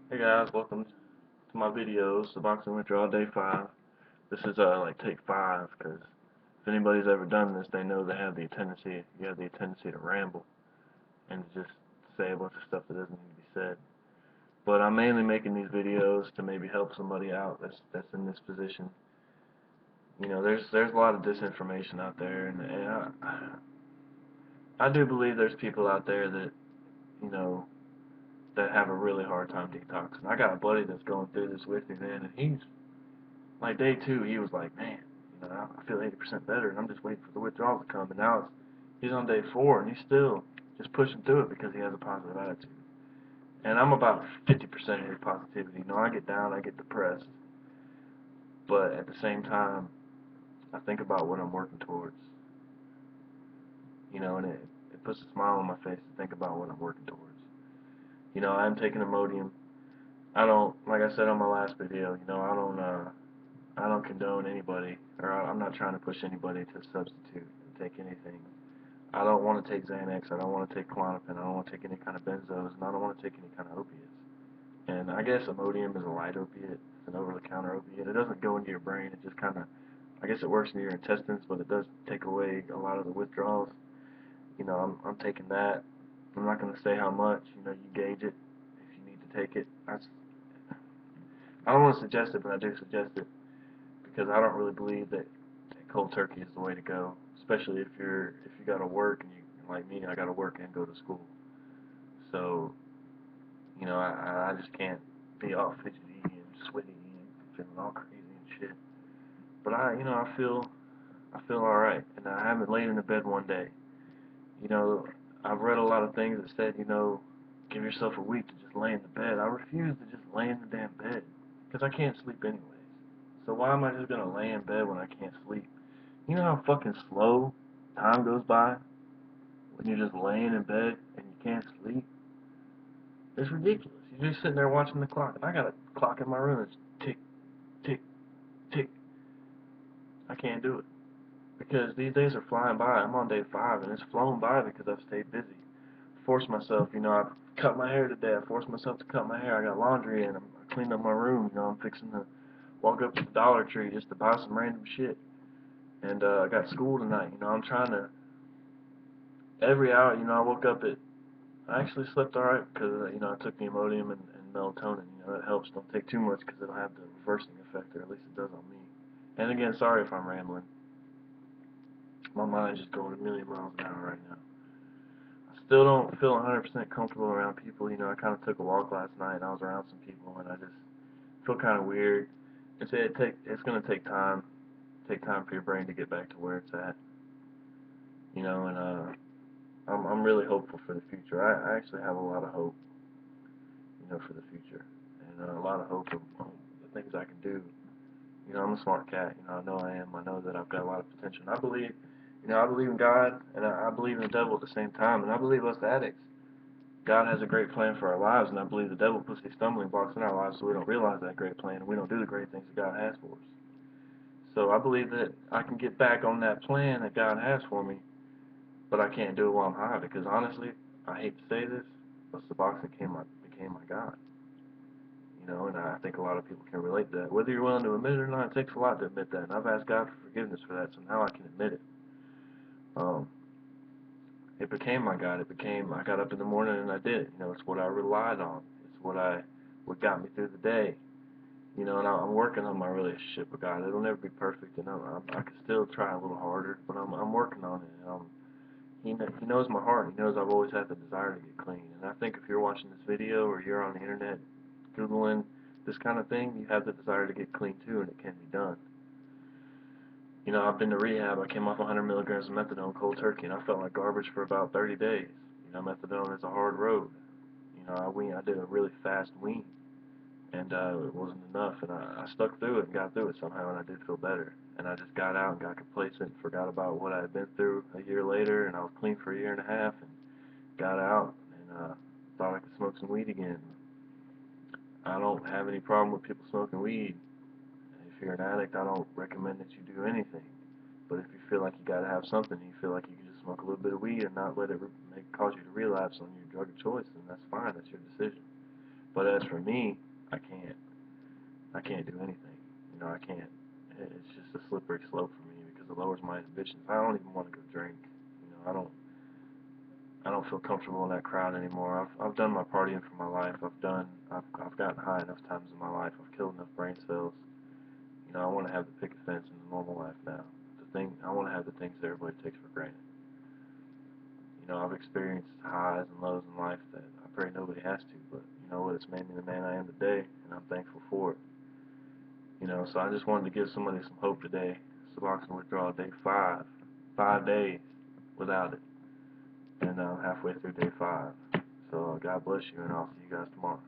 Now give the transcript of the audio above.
Hey guys, welcome to my videos, Suboxone Withdrawal Day 5. This is like take 5 because if anybody's ever done this, they know you have the tendency to ramble and to just say a bunch of stuff that doesn't need to be said. But I'm mainly making these videos to maybe help somebody out that's in this position. You know, there's a lot of disinformation out there, and I do believe there's people out there that you know that have a really hard time detoxing. I got a buddy that's going through this with me, man, and he's like day 2, he was like, man, I feel 80% better, and I'm just waiting for the withdrawal to come. And now he's on day 4, and he's still just pushing through it because he has a positive attitude. And I'm about 50% of his positivity. I get down, I get depressed, but at the same time, I think about what I'm working towards. And it puts a smile on my face to think about what I'm working towards. I'm taking Imodium. I don't, like I said on my last video, I don't condone anybody, or I'm not trying to push anybody to substitute and take anything. I don't want to take Xanax. I don't want to take Klonopin. I don't want to take any kind of benzos, and I don't want to take any kind of opiates. And I guess Imodium is a light opiate. It's an over-the-counter opiate. It doesn't go into your brain. It just kind of, I guess it works in your intestines, but it does take away a lot of the withdrawals. I'm taking that. I'm not going to say how much. You gauge it if you need to take it. I don't want to suggest it, but I do suggest it because I don't really believe that cold turkey is the way to go, especially if you got to work and you like me, I got to work and go to school. So I just can't be all fidgety and sweaty and feeling all crazy and shit. But I feel all right, and I haven't laid in the bed one day. You know I've read a lot of things that said give yourself a week to just lay in the bed. I refuse to just lay in the damn bed because I can't sleep anyways. So why am I just gonna lay in bed when I can't sleep? You know how fucking slow time goes by when you're just laying in bed and you can't sleep? It's ridiculous. You're just sitting there watching the clock. And I got a clock in my room that's tick, tick, tick. I can't do it. Because these days are flying by. I'm on day 5 and it's flown by because I've stayed busy. Forced myself, I've cut my hair today. I forced myself to cut my hair. I got laundry in. I cleaned up my room. I'm fixing to walk up to the Dollar Tree just to buy some random shit. And I got school tonight. I'm trying to every hour. I woke up at. I actually slept alright because I took the Imodium and melatonin. That helps. Don't take too much because it'll have the reversing effect, or at least it does on me. And again, sorry if I'm rambling. My mind's just going a million miles an hour right now. I still don't feel 100% comfortable around people. I kind of took a walk last night and I was around some people and I just feel kind of weird. It's gonna take time for your brain to get back to where it's at. And I'm really hopeful for the future. I actually have a lot of hope, for the future, and a lot of hope of the things I can do. I'm a smart cat. I know I am. I know that I've got a lot of potential. And I believe in God, and I believe in the devil at the same time, and I believe us addicts. God has a great plan for our lives, and I believe the devil puts these stumbling blocks in our lives so we don't realize that great plan and we don't do the great things that God has for us. So I believe that I can get back on that plan that God has for me, but I can't do it while I'm high because honestly, I hate to say this, but Suboxone became my God. And I think a lot of people can relate to that. Whether you're willing to admit it or not, it takes a lot to admit that. And I've asked God for forgiveness for that, so now I can admit it. Um, it became my God. I got up in the morning and I did it. It's what I relied on. It's what got me through the day. And I'm working on my relationship with God. It'll never be perfect, and I can still try a little harder, but I'm working on it. He knows my heart. He knows I've always had the desire to get clean. And I think if you're watching this video or you're on the internet Googling this kind of thing, you have the desire to get clean too, and it can be done. I've been to rehab. I came off 100 milligrams of methadone cold turkey, and I felt like garbage for about 30 days. Methadone is a hard road. I did a really fast wean, and it wasn't enough, and I stuck through it and got through it somehow, and I did feel better. And I just got out and got complacent and forgot about what I had been through a year later, and I was clean for a year and a half, and got out and thought I could smoke some weed again. I don't have any problem with people smoking weed. If you're an addict, I don't recommend that you do anything. But if you feel like you gotta have something, you feel like you can just smoke a little bit of weed and not let it cause you to relapse on your drug of choice, then that's fine. That's your decision. But as for me, I can't. I can't do anything. You know, I can't. It's just a slippery slope for me because it lowers my inhibitions. I don't even want to go drink. You know, I don't feel comfortable in that crowd anymore. I've done my partying for my life. I've gotten high enough times in my life. I've killed enough brain cells. You know, I want to have the picket fence in the normal life now. I want to have the things that everybody takes for granted. You know, I've experienced highs and lows in life that I pray nobody has to, but you know what? It's made me the man I am today, and I'm thankful for it. You know, so I just wanted to give somebody some hope today. Suboxone withdrawal day 5, 5 days without it, and I'm halfway through day 5. So God bless you, and I'll see you guys tomorrow.